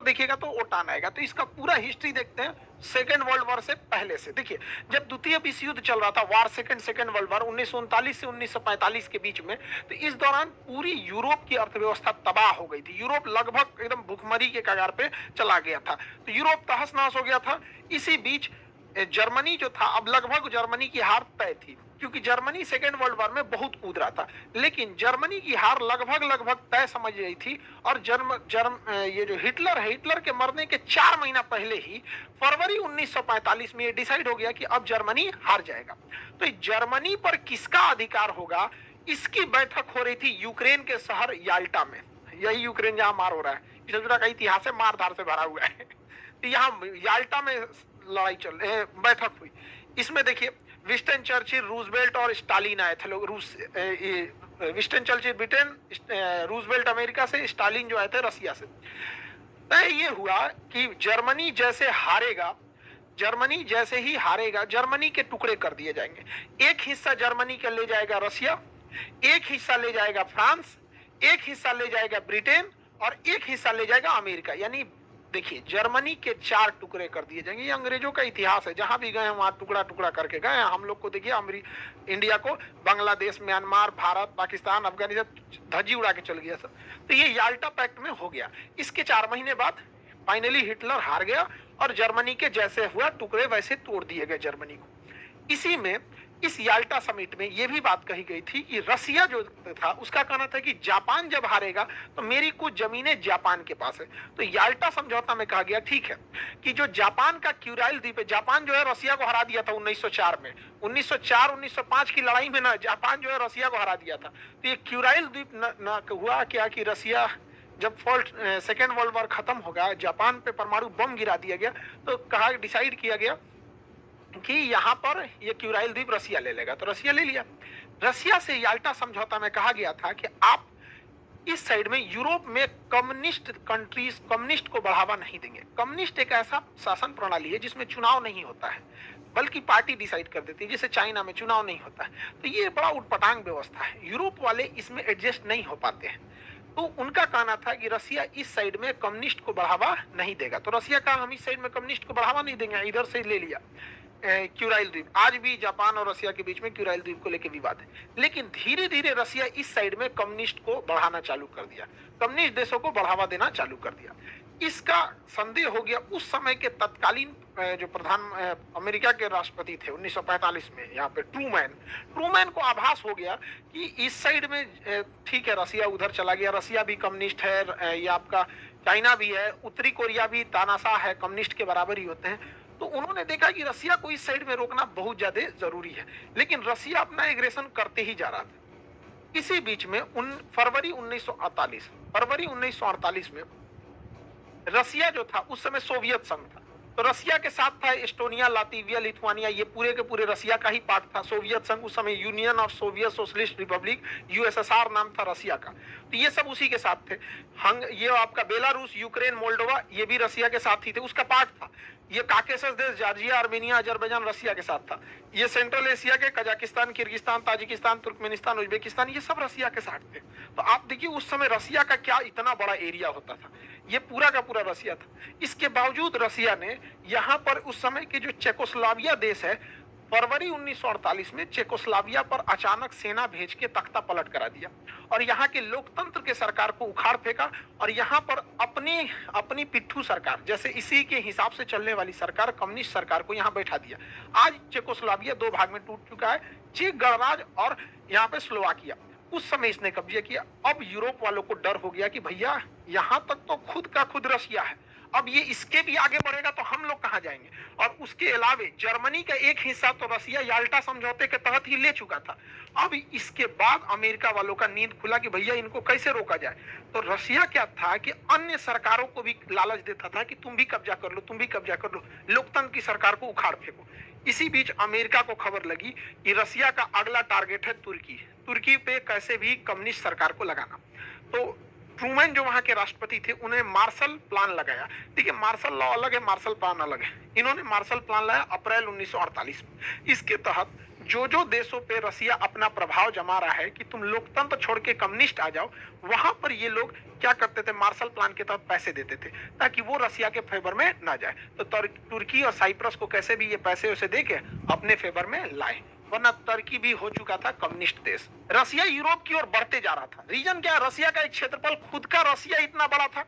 देखिएगा तो ओटान आएगा। तो इसका पूरा हिस्ट्री देखते हैं सेकेंड वर्ल्ड वॉर से पहले से। देखिए जब द्वितीय विश्व युद्ध चल रहा था, वार सेकेंड वर्ल्ड वॉर 1939 से 1945 के बीच में, तो इस दौरान पूरी यूरोप की अर्थव्यवस्था तबाह हो गई थी। यूरोप लगभग एकदम भूखमरी के कगार पे चला गया था, तो यूरोप तहस नहस हो गया था। इसी बीच जर्मनी जो था, अब लगभग जर्मनी की हार तय थी, क्योंकि जर्मनी सेकेंड वर्ल्ड वॉर में बहुत कूद रहा था। लेकिन जर्मनी की हार लगभग तय समझ गई थी। और ये जो हिटलर है, हिटलर के मरने के 4 महीना पहले ही फरवरी 1945 में ये डिसाइड हो गया कि अब जर्मनी हार जाएगा। तो जर्मनी पर किसका अधिकार होगा, इसकी बैठक हो रही थी यूक्रेन के शहर याल्टा में। यही यूक्रेन जहां मार हो रहा है, इसका का इतिहास है, मारधार से भरा हुआ है। तो यहाँ याल्टा में लड़ाई बैठक हुई। इसमें देखिए विंस्टन चर्चिल, रूजवेल्ट और स्टालिन आए थे। लोग रूस Winston Churchill Britain, Roosevelt America से, स्टालिन जो आए थे रसिया से। तय ये हुआ कि जर्मनी जैसे हारेगा, जर्मनी जैसे ही हारेगा, जर्मनी के टुकड़े कर दिए जाएंगे। एक हिस्सा जर्मनी का ले जाएगा रसिया, एक हिस्सा ले जाएगा फ्रांस, एक हिस्सा ले जाएगा ब्रिटेन और एक हिस्सा ले जाएगा अमेरिका। यानी देखिए जर्मनी के 4 टुकड़े कर दिए जाएंगे। ये अंग्रेजों का इतिहास है, जहां भी गए वहां टुकड़ा टुकड़ा करके गए। हम लोग को देखिए इंडिया को बांग्लादेश, म्यांमार, भारत, पाकिस्तान, अफगानिस्तान धज्जी उड़ा के चल गया सब। तो ये याल्टा पैक्ट में हो गया। इसके 4 महीने बाद फाइनली हिटलर हार गया और जर्मनी के जैसे हुआ टुकड़े वैसे तोड़ दिए गए जर्मनी को। इसी में इस याल्टा समिट में यह भी बात कही गई थी कि रसिया जो था उसका कहना था कि जापान जब हारेगा तो मेरी कुछ जमीनें जापान के पास है। तो याल्टा समझौता में कहा गया ठीक है कि जो जापान का क्यूराइल द्वीप है, जापान जो है रसिया को हरा दिया था 1904 में, 1904-1905 की लड़ाई में ना जापान जो है रसिया को हरा दिया था। तो ये क्यूराइल द्वीप न हुआ क्या कि रसिया जब सेकेंड वर्ल्ड वॉर खत्म होगा, जापान पे परमाणु बम गिरा दिया गया, तो कहा डिसाइड किया गया कि यहां पर ये क्यूराइल द्वीप रसिया ले लेगा। तो रसिया ले लिया। रसिया से याल्टा समझौता में कहा गया था कि आप इस साइड में यूरोप में कम्युनिस्ट को बढ़ावा नहीं देंगे। कम्युनिस्ट एक ऐसा शासन प्रणाली है जिसमें चुनाव नहीं होता है, बल्कि पार्टी डिसाइड कर देती है, जैसे चाइना में चुनाव नहीं होता है। तो ये बड़ा उटपटांग व्यवस्था है, यूरोप वाले इसमें एडजस्ट नहीं हो पाते हैं। तो उनका कहना था कि रसिया इस साइड में कम्युनिस्ट को बढ़ावा नहीं देगा। तो रसिया कहा हम इस साइड में कम्युनिस्ट को बढ़ावा नहीं देंगे, इधर से ले लिया क्यूराइल द्वीप। आज भी जापान और रसिया के बीच में क्यूराइल द्वीप को लेकर विवाद है। लेकिन धीरे धीरे रसिया इस साइड में कम्युनिस्ट को बढ़ाना चालू कर दिया, कम्युनिस्ट देशों को बढ़ावा देना चालू कर दिया। इसका संदेह हो गया उस समय के तत्कालीन जो अमेरिका के राष्ट्रपति थे 1945 में, यहाँ पे ट्रूमैन को आभास हो गया कि इस साइड में ठीक है रसिया उधर चला गया, रसिया भी कम्युनिस्ट है, ये आपका चाइना भी है, उत्तरी कोरिया भी तानाशाह है, कम्युनिस्ट के बराबर ही होते हैं। तो उन्होंने देखा कि रसिया को इस साइड में रोकना बहुत ज्यादा जरूरी है, लेकिन रसिया अपना एग्रेशन करते ही जा रहा था। इसी बीच में फरवरी 1948 में रसिया जो था उस समय सोवियत संघ था। तो रसिया के साथ था एस्टोनिया, लातविया, लिथुआनिया, ये पूरे के पूरे रसिया का ही पार्ट था। सोवियत संघ उस समय union of Soviet socialist Republic, USSR नाम था रसिया का। तो ये सब उसी के साथ थे। ये आपका बेलारूस, यूक्रेन, मोल्डोवा, ये भी रसिया के साथ ही थे, उसका पार्ट था। ये काकेशस देश, जॉर्जिया, आर्मेनिया, अजरबैजान रसिया के साथ था। ये सेंट्रल एशिया के Kazakhstan, Kyrgyzstan, Tajikistan, Turkmenistan, Uzbekistan, ये सब रसिया के साथ थे। तो आप देखिए उस समय रसिया का क्या इतना बड़ा एरिया होता था, ये पूरा का पूरा रसिया था। इसके बावजूद रसिया ने यहाँ पर उस समय के जो चेकोस्लोवाकिया देश है, फरवरी 1948 में चेकोस्लोवाकिया पर अचानक सेना भेज के तख्ता पलट करा दिया और यहाँ के लोकतंत्र के सरकार को उखाड़ फेंका और यहाँ पर अपनी पिट्ठू सरकार, जैसे इसी के हिसाब से चलने वाली सरकार, कम्युनिस्ट सरकार को यहाँ बैठा दिया। आज चेकोस्लोवाकिया 2 भाग में टूट चुका है, चेक गणराज्य और यहाँ पे स्लोवाकिया। उस समय इसने कब्जे किया। अब यूरोप वालों को डर हो गया कि भैया यहाँ तक तो खुद का खुद रसिया है, अब ये इसके भी आगे बढ़ेगा तो हम लोग कहां जाएंगे। और उसके अलावे जर्मनी का एक हिस्सा तो रसिया याल्टा समझौते के तहत ही ले चुका था। अब इसके बाद अमेरिका वालों का नींद खुला कि भैया इनको कैसे रोका जाए। तो रसिया क्या था कि अन्य सरकारों को भी लालच देता था कि तुम भी कब्जा कर लो, तुम भी कब्जा कर लो, लोकतंत्र की सरकार को उखाड़ फेंको। इसी बीच अमेरिका को खबर लगी कि रसिया का अगला टारगेट है तुर्की पे कैसे भी कम्युनिस्ट सरकार को लगाना। तो ट्रूमैन जो वहां के राष्ट्रपति थे, उन्हें मार्शल प्लान लगाया। देखिए मार्शल लॉ अलग है, मार्शल प्लान अलग है। इन्होंने मार्शल प्लान लाया अप्रैल 1948 में। इसके तहत जो देशों पे रसिया अपना प्रभाव जमा रहा है कि तुम लोकतंत्र छोड़ के कम्युनिस्ट आ जाओ, वहां पर ये लोग क्या करते थे, मार्शल प्लान के तहत पैसे देते थे ताकि वो रसिया के फेवर में ना जाए। तो तुर्की और साइप्रस को कैसे भी ये पैसे उसे दे के अपने फेवर में लाए, वरना तुर्की भी हो चुका था कम्युनिस्ट देश। रसिया यूरोप की ओर बढ़ते जा रहा था। रीजन क्या है, रसिया का एक क्षेत्रफल, खुद का रसिया इतना बड़ा था